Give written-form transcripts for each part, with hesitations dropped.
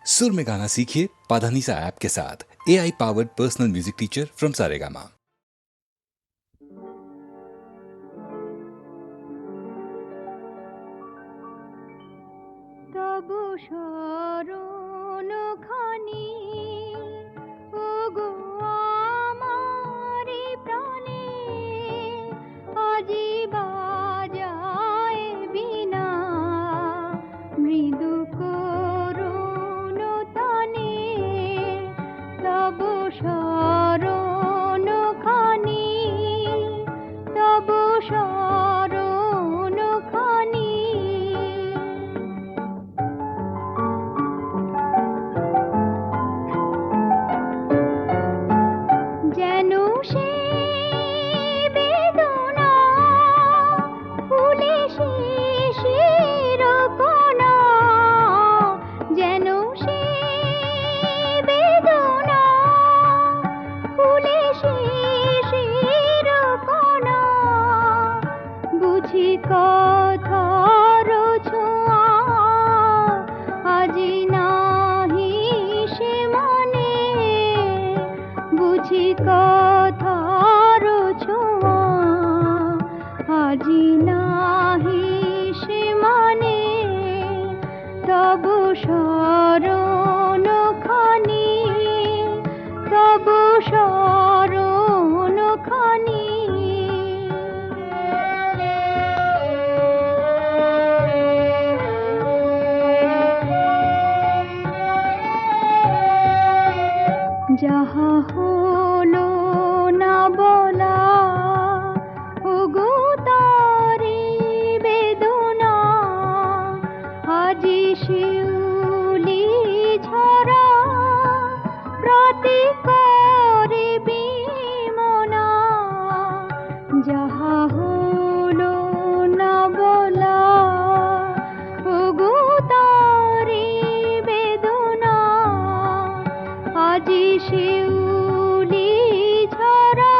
सुर में गाना सीखिए पाधानीसा ऐप के साथ। AI powered personal music teacher from Saregama. তবু স্মরণ খানি ওগো আমারি প্রাণে আজি বাজায় বীণা মৃদু করুণ তানে তবু স্মরণ খানি তবু স্মরণ খানি যেন সে বেদনা ফুলে শিশির কণা যেন সে বেদনা ফুলে শিশির কণা বুঝি কথার ছোঁয়া আজি নাহি সে মনে বুঝি কথার ছোঁয়া আজি নাহি সে মানে তবু স্মরণ খানি তবু স্মরণ খানি যাহা হলো না বলা ওগো তারি বেদনা আজি শিউলি ঝরা প্রতি করে বিমনা যাহা হলো না বলা ওগো তারি বেদনা আজি শিউলি ঝরা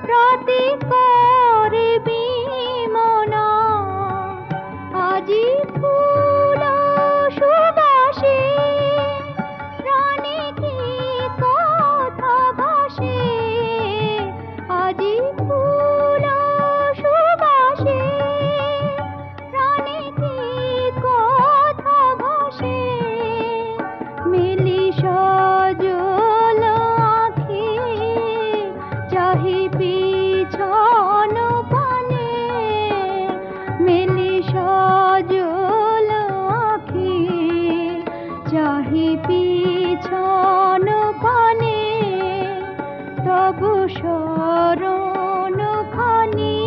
প্রতি করে বিমনা আজি ফুল সুবাসে প্রাণে কি কথা ভাসে আজি ফুল সুবাসে প্রাণে কি কথা ভাসে মিলি সজল আঁখি চাহি পিছন পানে মিলি সজল আঁখি চাহি পিছন পানে তবু স্মরণ খানি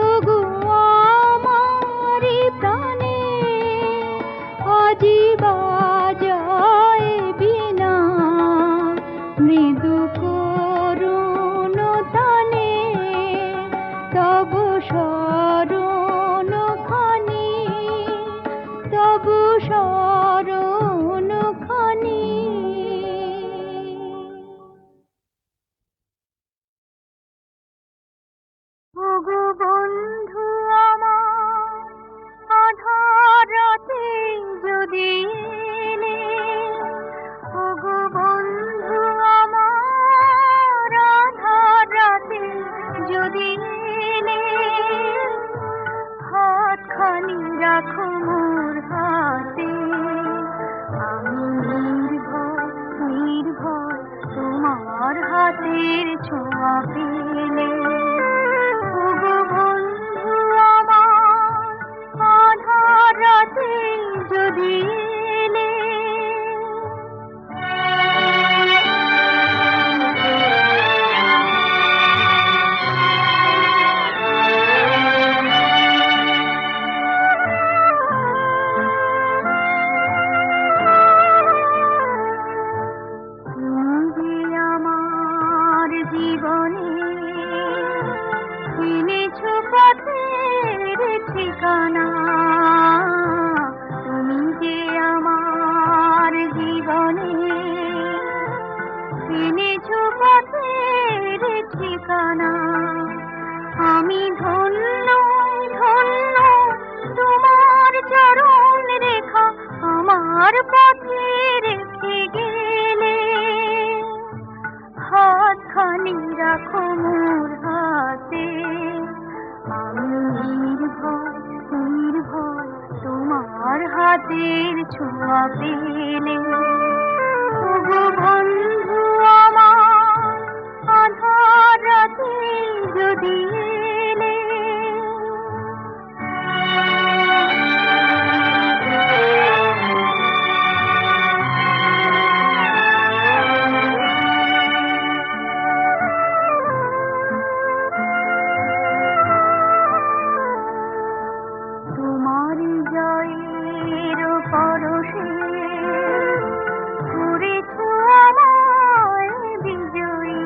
ওগো আমারি প্রাণে আজি বাজায় বীণা মৃদু করুণ তানে তবু স্মরণ খানি তবু স্মরণ খানি ওগো বন্ধু আমার আধার রাতে যদি এলে ওগো বন্ধু আমার আধার রাতে যদি এলে হাতখানি রাখো মোর হাতে আমি নির্ভয় হাতের ছোঁয়া পেলে, ওগো বন্ধু আমার আধার রাতে যদি এলে। তোমার জয়ের পরশে করেছ আমায় বিজয়ী,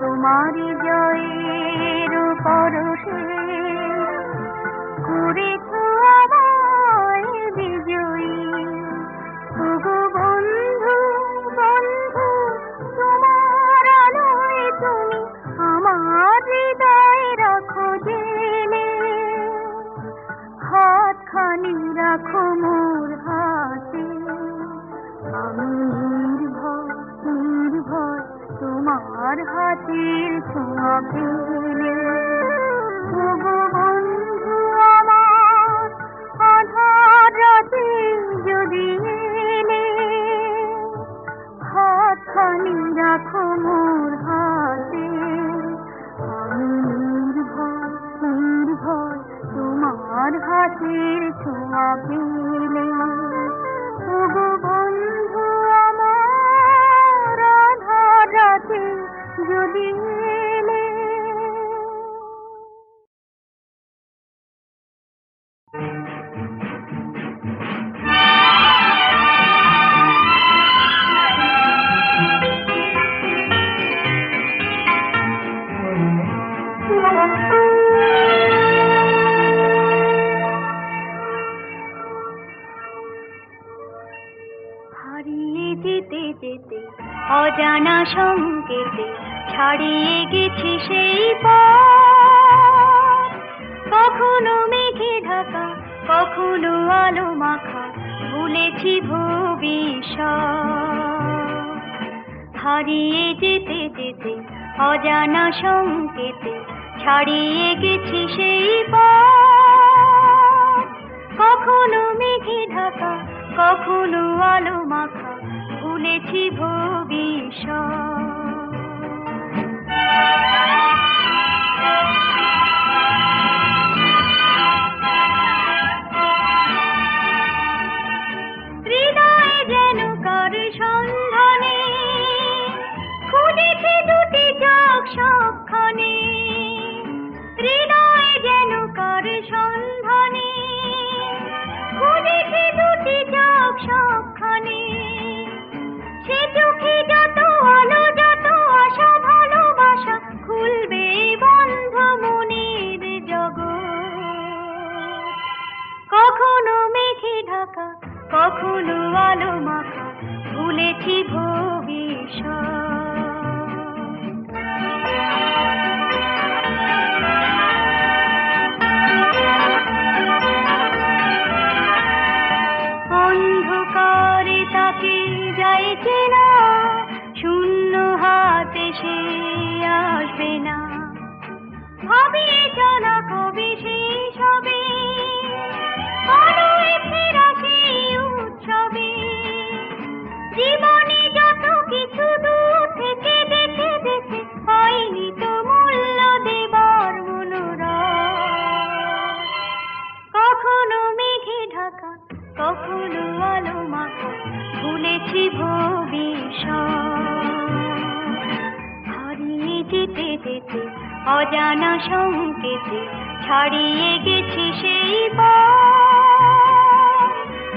তোমার জয়ের পরশে করেছ আমায় বিজয়ী। ওগো বন্ধু বন্ধু তোমার আলোয় তুমি আমার হৃদয় রাখো জেলে, হাতখানি রাখো মোর হাতে, আমি নির্ভয় নির্ভয় তোমার হাতের ছোঁয়া পেলে। ওগো বন্ধু আমার আধার রাতে যদি এলে, হাতখানি রাখো মোর হাতে, আমি নির্ভয় নির্ভয় তোমার হাতের ছোঁয়া পেলে। ওগো বন্ধু আমার আধার রাতে যদি এলে। হারিয়ে যেতে যেতে অজানা সংকেতে ছাড়িয়ে গেছি সেই পথ, কখনো মেঘে ঢাকা কখনো আলো মাখা ভুলেছি ভবিষ্যৎ। হারিয়ে যেতে যেতে অজানা সংকেতে ছাড়িয়ে গেছি সেই পথ, কখনো মেঘে ঢাকা কখনো আলো মাখা ভুলেছি ভবিষ্যৎ। হৃদয়ে যেন কার সন্ধানে খুঁজেছি দুটি চোখ সবখানে, হৃদয়ে যেন কার সন্ধানে খুঁজেছি দুটি চোখ সবখানে। সে চোখে যত আলো যত আশা ভালোবাসা খুলবে বন্ধ মনের জগৎ, কখনো মেঘে ঢাকা কখনো আলো মাখা ভুলেছি ভবিষ্যৎ। অন্ধকারে তাকে যায় চেনা, শূন্য হাতে সে আসবে না, ভাবিয়ে চলা কবে শেষ হবে আলোয় ফেরা সেই উৎসবে। জীবনে যত কিছু দূর থেকে দেখে দেখে পাইনি তো মূল্য দেবার মনোরথ, কখনো মেঘে ঢাকা কখনো আলো মাখা ভুলেছি ভবিষ্যৎ। হারিয়ে যেতে যেতে অজানা সংকেতে ছাড়িয়ে গেছি সেই পথ,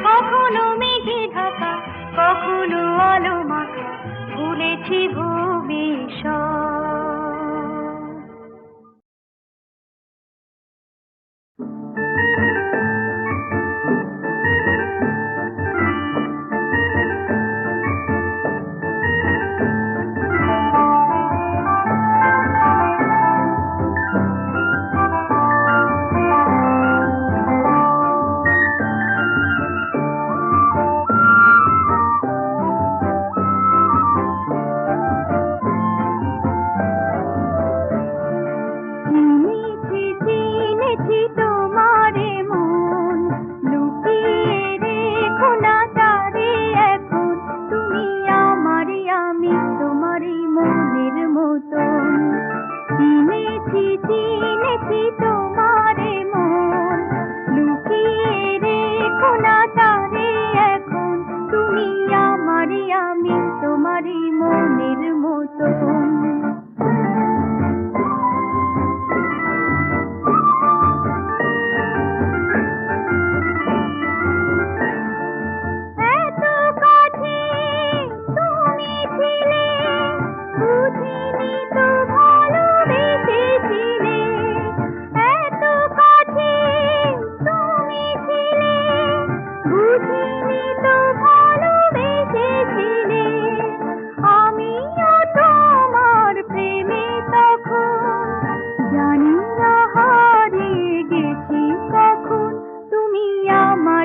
কখনো মেঘে ঢাকা কখনো আলো মাখা ভুলেছি ভবিষ্যৎ।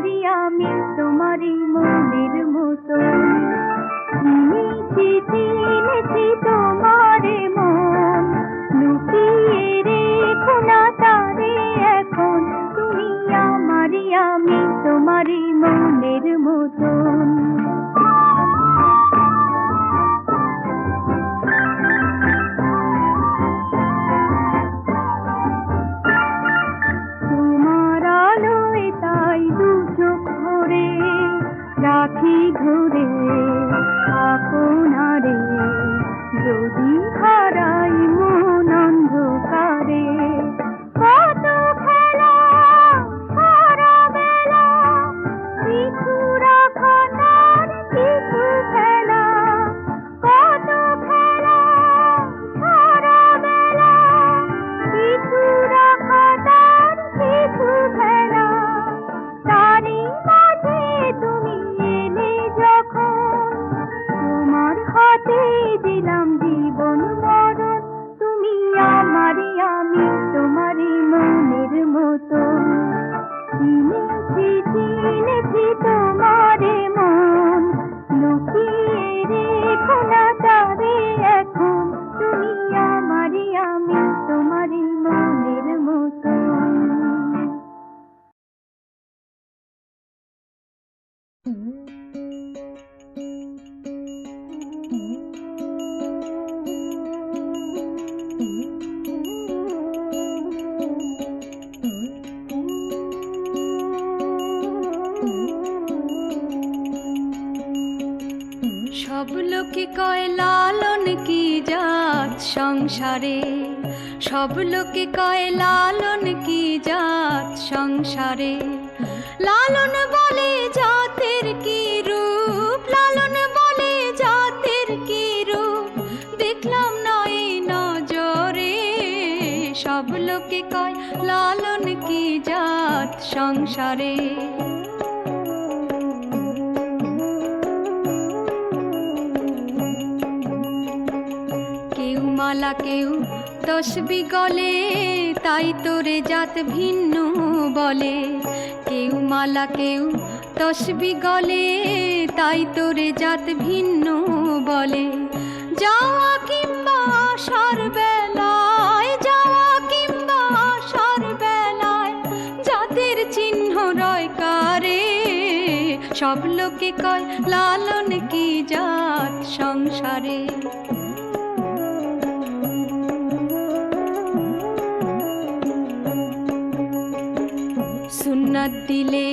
আমারই আমি তোমারই মনের মতো চিনেছি চিনেছি তোমারে মন লুকিয়ে রেখো না তারে এখন তুমি আমারই আমি তোমারই মনের মতন তোমার আলোয় তাই দু চোখ ভরে রাখি ঘুরে আপনারে যদি হারাই মন অন্ধকারে কত খেলা সারা বেলা কিছু রাখা তার কিছু খেলা কত খেলা সারা বেলা কিছু রাখা তার কিছু খেলা তারই মাঝে তুমি এলে যখন তোমার হাতে দিলাম জীবন মরণ তুমি আমারই আমি তোমারই মনের মতো চিনেছি চিনেছি তোমারে মন লুকিয়ে রেখো না তারে এখন তুমি আমারই আমি তোমারই মনের মতো সব লোকে কয় লালন কি জাত সংসারে সব লোকে কয় লালন কি জাত সংসারে লালন বলে জাতের কি রূপ লালন বলে জাতের কি রূপ দেখলাম নয় নজরে সব লোকে কয় লালন কি জাত সংসারে কেউ মালা কেউ তসবি গলে তাই তোরে জাত ভিন্ন বলে কেউ মালা কেউ তসবি গলে তাই তোরে জাত ভিন্ন বলে যাওয়া কিংবা আসার বেলায় যাওয়া কিংবা আসার বেলায় জাতের চিহ্ন রয় কারে সব লোকে কয় লালন কি জাত সংসারে সুন্নাত দিলে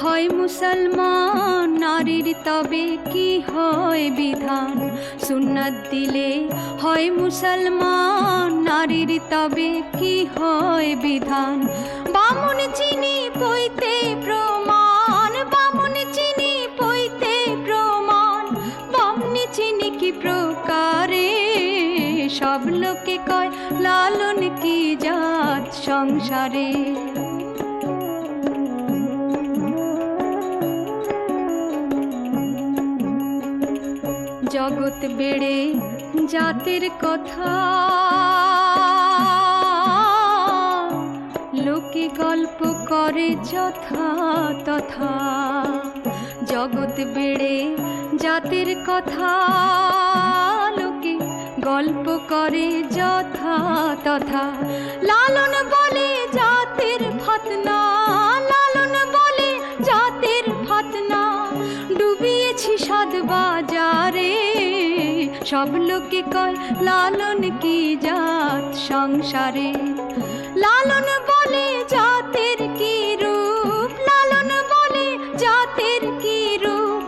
হয় মুসলমান নারীর তবে কি হয় বিধান সুন্নাত দিলে হয় মুসলমান নারীর তবে কি হয় বিধান বামুন চিনি পইতে প্রমাণ বামুন চিনি পইতে প্রমাণ বামনি চিনি কি প্রকারে সব লোকে কয় লালন কি জাত সংসারে জগৎ বেড়ে জাতের কথা লোকে গল্প করে যথা তথা জগৎ বেড়ে জাতের কথা লোকে গল্প করে যথা তথা লালন বলে জাতের ফতনা লালন বলে জাতের ফতনা ডুবিয়েছি সাদ বাজারে সব লোকে কয় লালন কি জাত সংসারে লালন বলে জাতের কি রূপ লালন বলে জাতের কি রূপ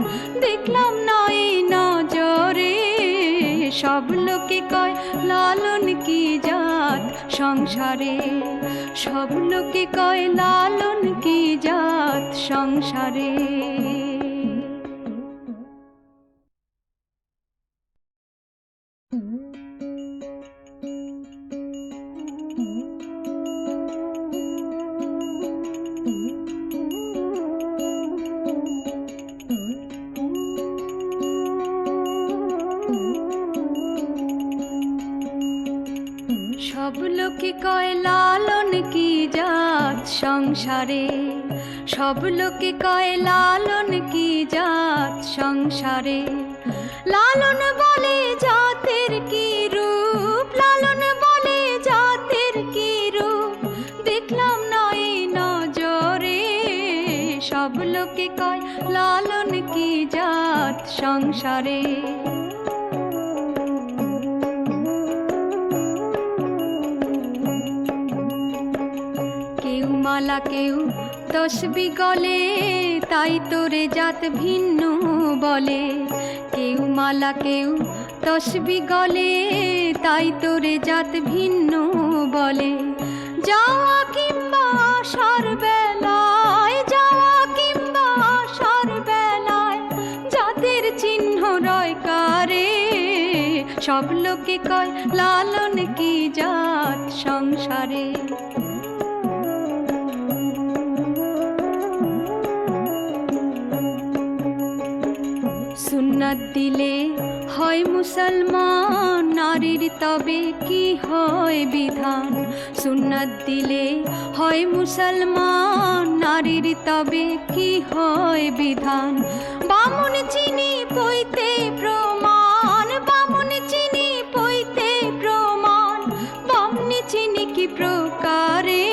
দেখলাম নয় নজরে সব লোকে কয় লালন কি জাত সংসারে সব লোকে কয় লালন কি জাত সংসারে সব লোকে কয় লালন কি জাত সংসারে সব লোকে কয় লালন কি জাত সংসারে, লালন বলে জাতের কি রূপ, লালন বলে জাতের কি রূপ, দেখলাম নয় নজরে। সব লোকে কয় লালন কি জাত সংসারে। কেউ মালা কেউ তসবি গলে, তাই তোরে জাত ভিন্ন বলে। কেউ মালা কেউ তসবি গলে, তাই তোরে জাত ভিন্ন বলে। যাওয়া কিংবা আসার বেলায়, যাওয়া কিংবা আসার বেলায়, জাতের চিহ্ন রয় কারে। সব লোকে কয় লালন কি জাত সংসারে। সুন্নাত দিলে হয় মুসলমান, নারীর তবে কি হয় বিধান। সুন্নাত দিলে হয় মুসলমান, নারীর তবে কি হয় বিধান। বামুন চিনি পইতে প্রমাণ, বামুন চিনি পইতে প্রমাণ, বামনি চিনি কি প্রকারে।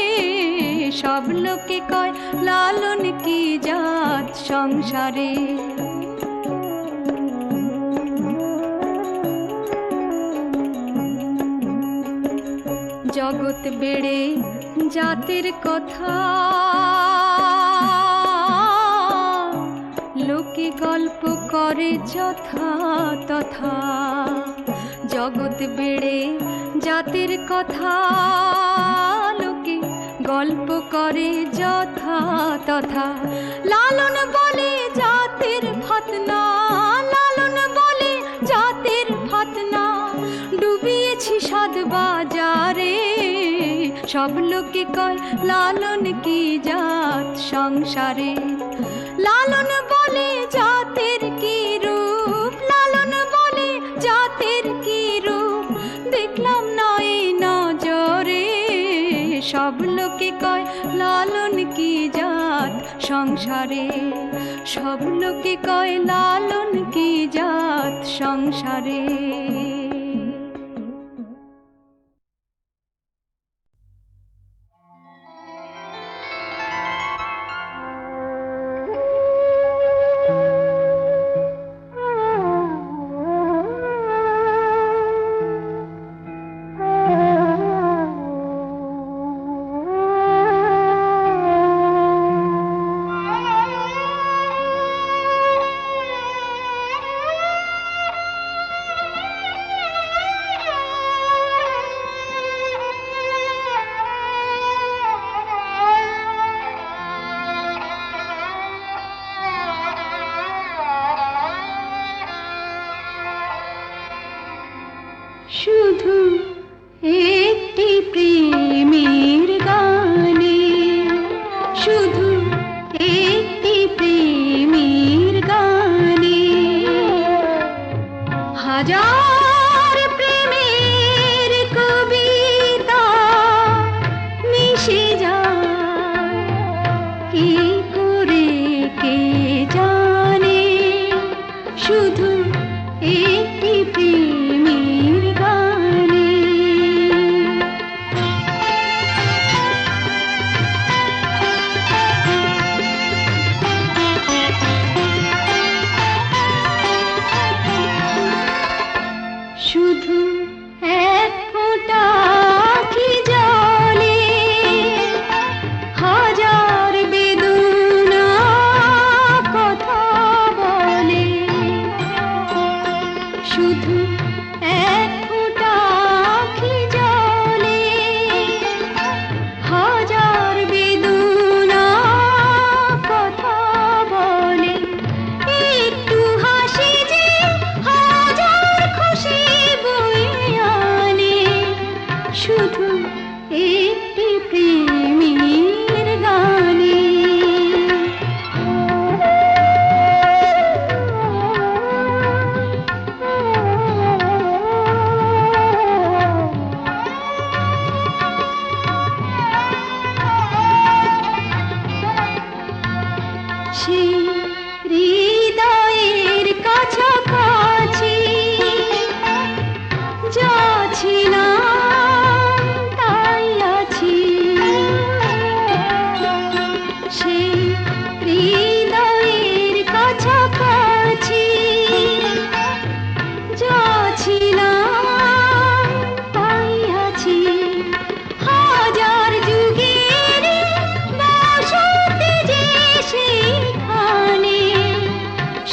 সব লোকে কয় লালন কি জাত সংসারে। জগৎ বেড়ে জাতের কথা, লোকে গল্প করে যথা তথা। জগৎ বেড়ে জাতের কথা, লোকে গল্প করে যথা তথা। লালন বলে জাতের ফতনা, লালন বলে জাতের ফতনা, ডুবিয়েছি সাদ বাজারে। সব লোকে কয় লালন কি জাত সংসারে। লালন বলে জাতের কি রূপ, লালন বলে জাতের কি রূপ, দেখলাম নয় নজরে। সব লোকে কয় লালন কি জাত সংসারে। সব লোকে কয় লালন কি জাত সংসারে।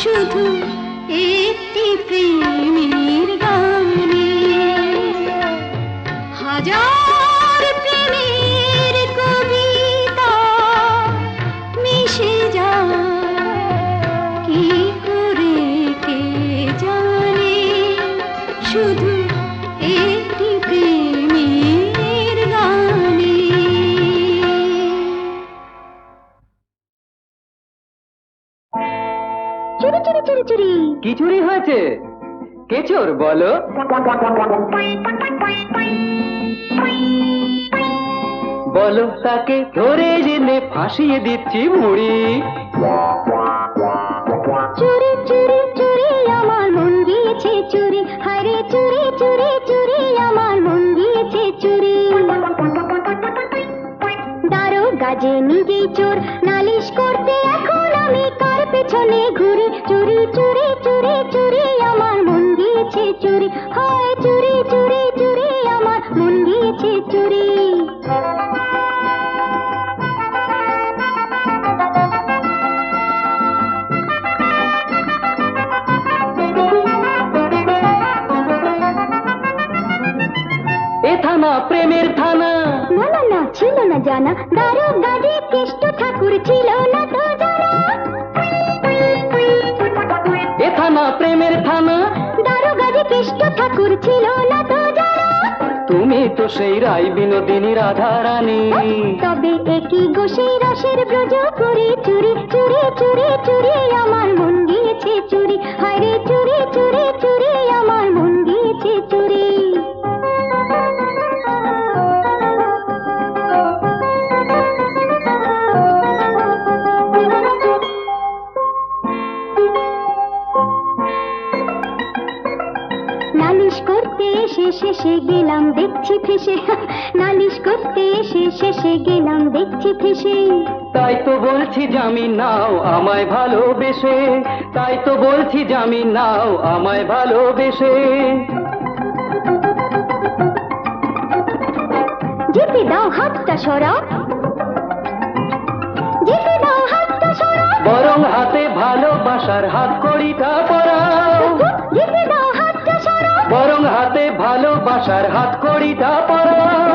শুধু একটি প্রেমের গানে হাজার প্রেমের কবিতা মিশে যায় কি করে কে জানে শুধু একটি প্রেমের গানে। চুরি চুরি চুরি চুরি কি চুরি হয়েছে? কে চোর বলো? বলো তাকে ধরে জেনে ফাঁসিয়ে দিচ্ছি মুড়ি। চুরি চুরি চুরি আমার মন গিয়েছে চুরি, হায়রে চুরি চুরি চুরি আমার মন গিয়েছে চুরি। দারোগা যে নিজেই চোর, নালিশ করতে এখন আমি কার পেছনে ঘুরি। চুরি চুরি চুরি চুরি আমার মন গিয়েছে চুরি, হায় চুরি চুরি চুরি আমার মন গিয়েছে চুরি। এ থানা প্রেমের থানা। না না না ছিল না জানা, দারোগা যে কেষ্ট ঠাকুর ছিল না তো জানা। এ থানা প্রেমের থানা। দারোগা যে কেষ্ট ঠাকুর ছিল না তো জানা। তুমি তো সেই রায় বিনোদিনী রাধা রানী। তবে একই গো সেই রসের ব্রজ করি। চুরি চুরি চুরি চুরি আমার মন গিয়েছে চুরি, হায়রে চুরি চুরি চুরি আমার মন গিয়েছে চুরি। নালিশ করতে এসে শেষে গেলাম দেখছি ফেসে, নালিশ করতে এসে শেষে গেলাম দেখছি ফেসে। তাই তো বলছি জামিন নাও আমায় ভালোবেসে, তাই তো বলছি জামিন নাও আমায় ভালোবেসে। যেতে দাও হাতটা সরাও, যেতে দাও হাতটা সরাও। বরং হাতে ভালোবাসার হাত কড়িটা পরাও। যেতে দাও হাতটা সরাও। বরং হাতে ভালোবাসার হাত কড়িটা পরাও।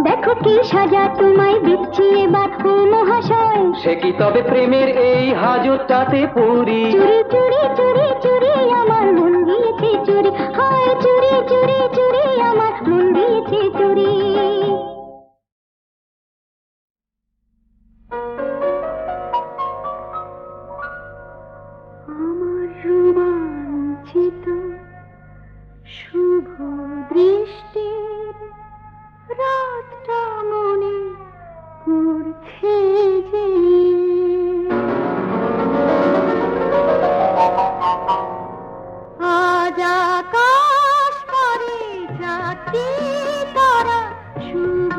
দেখো কি সাজা তোমায় দিচ্ছি এবার ও মহাশয়। সে কি তবে প্রেমের এই হাজতটাতে পুরি। চুরি চুরি চুরি চুরি আমার মন গিয়েছে চুরি, হায় চুরি চুরি চুরি আমার মন গিয়েছে চুরি। আমার রোমাঞ্চিত শুভ দৃষ্টির রাতটা মনে পড়ছে যে, আজ আকাশ পারে চারটি তারা শুভ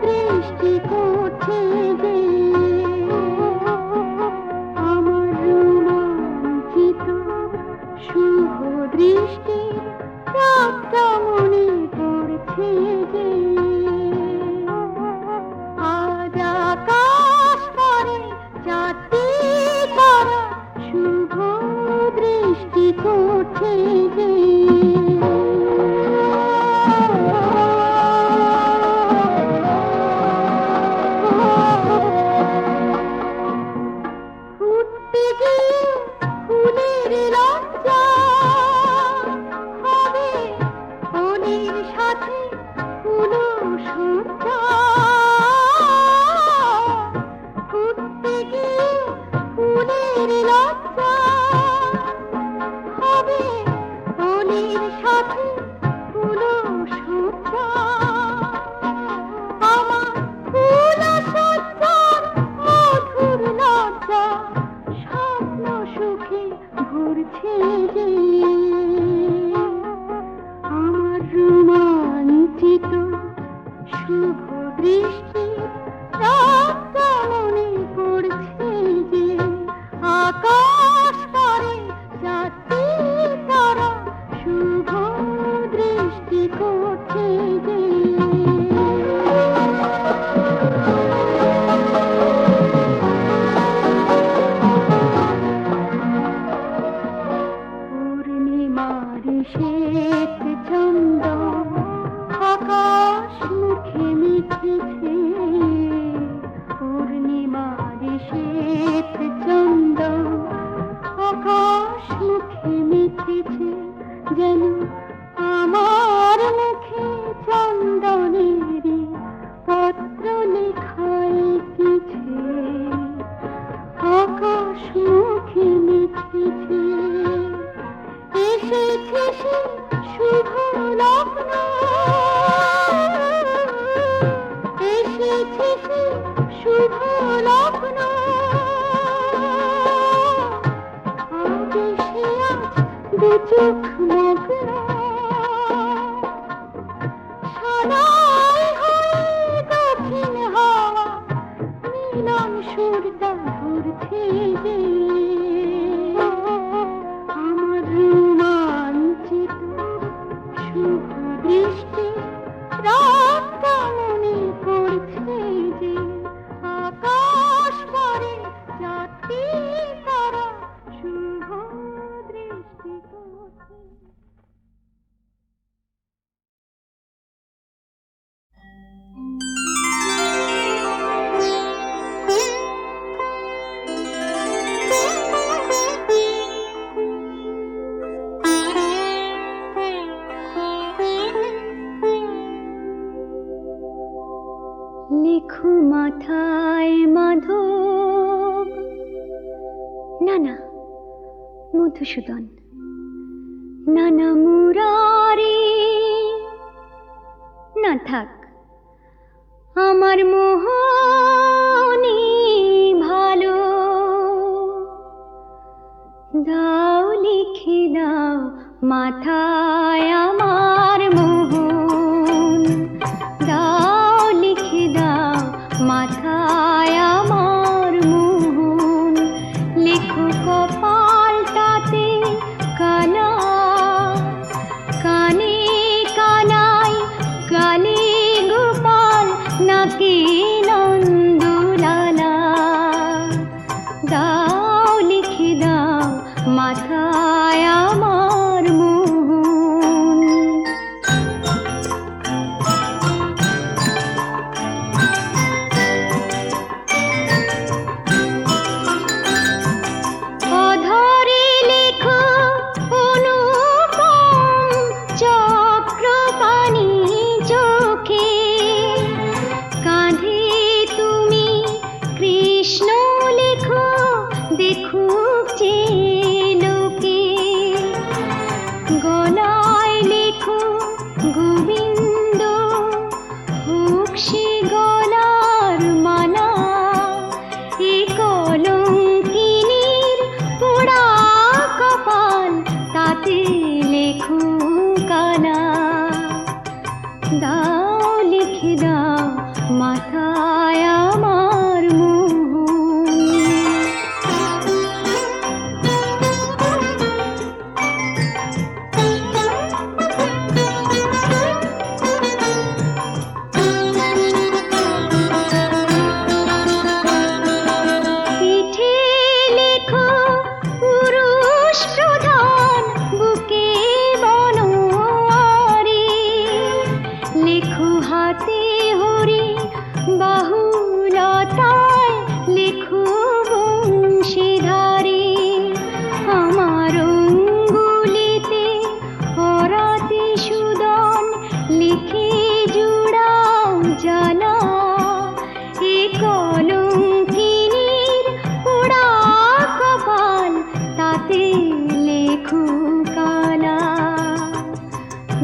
দৃষ্টি করছে যে, আমার রোমাঞ্চিত মাথায় মাধব, না না মধুসূদন, না না মুরারি, না থাক আমার মোহনী ভালো, দাও লিখে দাও মাথায় আমার মোহন, দাও লিখে দাও মাথায় আমার মোহন, লেখো কপালটাতে কালা, কানে কানাই গালে গোপাল, নাকি নন্দলালা, দাও লিখে দাও মাথায় আমার মোহন। অধরে লেখো অনুপম চক্রপাণি চোখে, কাঁধে তুমি কৃষ্ণ লেখো দেখুক যে লোকে, গলায় লেখো গোবিন্দ হোক সে গলার মালা, এ কলঙ্কিনীর পোড়া কপাল, তাতে লেখো কালা, দাও লিখে দাও মাথায় আমার মোহন। পিঠে লেখো পুরুষ প্রধান, বুকে বনোয়ারি, লেখো হাতে হরি বাহুলতায়, লেখো বংশীধারী, আমার অঙ্গুলিতে হরাতে সুদন, লিখে জুড়াও জ্বালা, এ কলঙ্কিনীর পোড়া কপাল, তাতে লেখো কালা,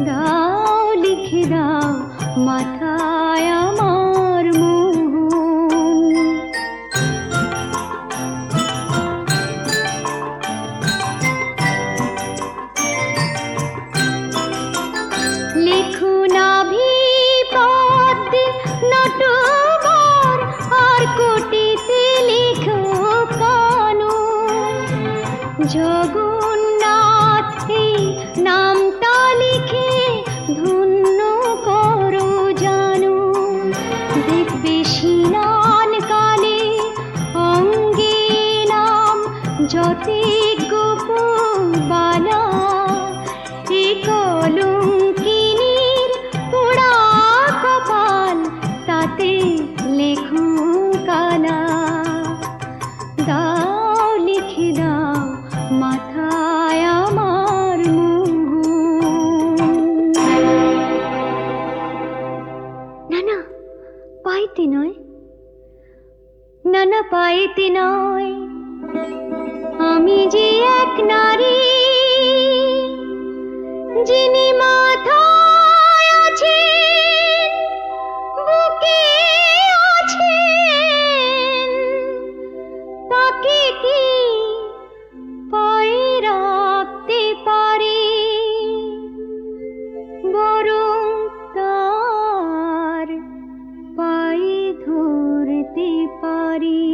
দাও লিখে দাও মাথায় আমার মোহন। লেখো নাভি পদ্মে নটবর, আর কোটিতে লেখো কানু, জগন্নাথ এই নামটা লিখে ধন্য করো জানু, দেখবে স্নান কালে অঙ্গে নাম যতে গোপবালা, এ কলঙ্কিনীর পোড়া কপাল, তাতে লেখো কালা, দাও লিখে দাও মাথায় আমার মোহন। না না পাইতে নয়, না না পাইতে নয়, আমি যে এক নারী, যিনি মাথায় আছেন বুকে আছেন, তাকে কি পায়ে রাখতে পারি, বরং তার পায়ে ধরতে পারি।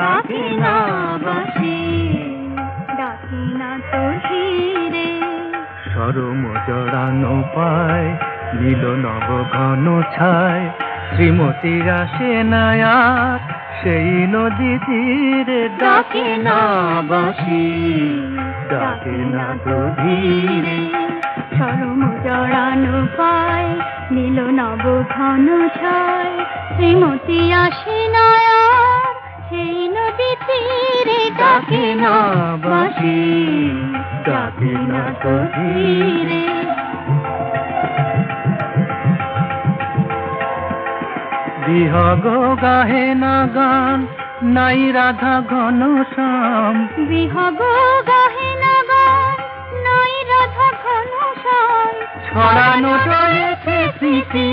ডাকে না বাঁশি, ডাকে না তো ধীরে। সরম জড়ানো পায় নীল নব ঘন ছায়, শ্রীমতীর আসে নায়ার সেই নদী তীরে, ডাকে না বাঁশি, ডাকে না তো ধীরে। সরম জড়ানো পায় নীল নব ঘন ছায়, শ্রীমতী আসে না আর সেই নদী তীরে, ডাকে না বাঁশি, ডাকে না তো ধীরে। বিহগ গাহে না গান নাই রাধা ঘন শ্যাম, বিহগ গাহে না গান নাই রাধা ঘন শ্যাম, ছড়ানো রয়েছে স্মৃতি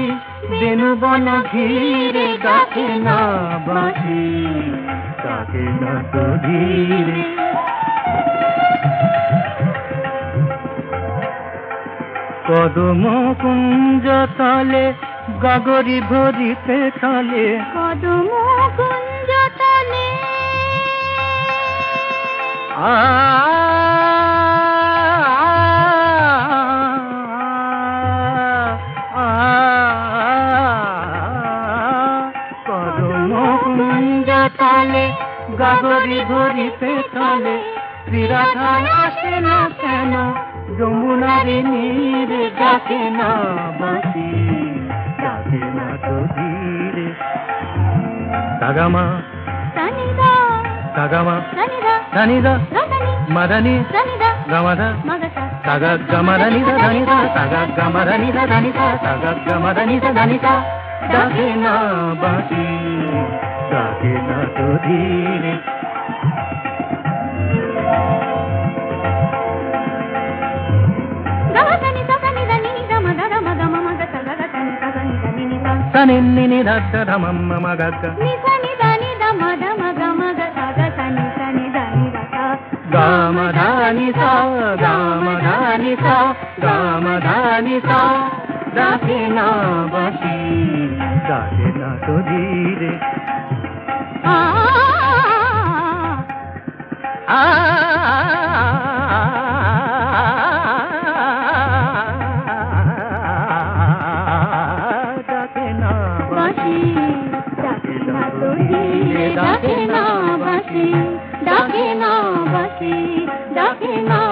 বেনু বন ঘিরে, ডাকে না বাঁশি, ডাকে না তো ধীরে। কদম কুঞ্জ তলে গাগরি ভরিতে চলে, কদম কুঞ্জ তলে আ কদম কুঞ্জ তলে গাগরি ভরিতে চলে, শ্রীরাধা আসে না কেন যমুনার নীরে, ডাকে না বাঁশি, ডাকে না তো ধীরে। সাগামা সানিদা সাগামা সানিদা ধানিদা গানি মাদানি সানিদা গামাধা মগসা সাগা গামাদানিদা ধানিদা, সাগা গামাদানিদা ধানিদা, সাগা গামাদানিদা ধানিদা, ডাকে না বাঁশি, ডাকে না তো ধীরে। গামা সানিদা সানিদা নি গামা দাদা মগা মা মগসা গাগা সানিদা সানিদা নি নি সা সনিন্নি নি ধাদ্দা ধামাম্মা মাগাগা, নি সানিদা নি দা মদা মগা মগসা গা সানি সানিদা নি রাসা গামাধানি সা গামাধানি সা গামাধানি সা, ডাকে না বাঁশি, ডাকে না তো ধীরে। আ আ ডাকে না বাঁশি, ডাকে না তো ধীরে, ডাকে না বাঁশি, ডাকে না বাঁশি, ডাকে না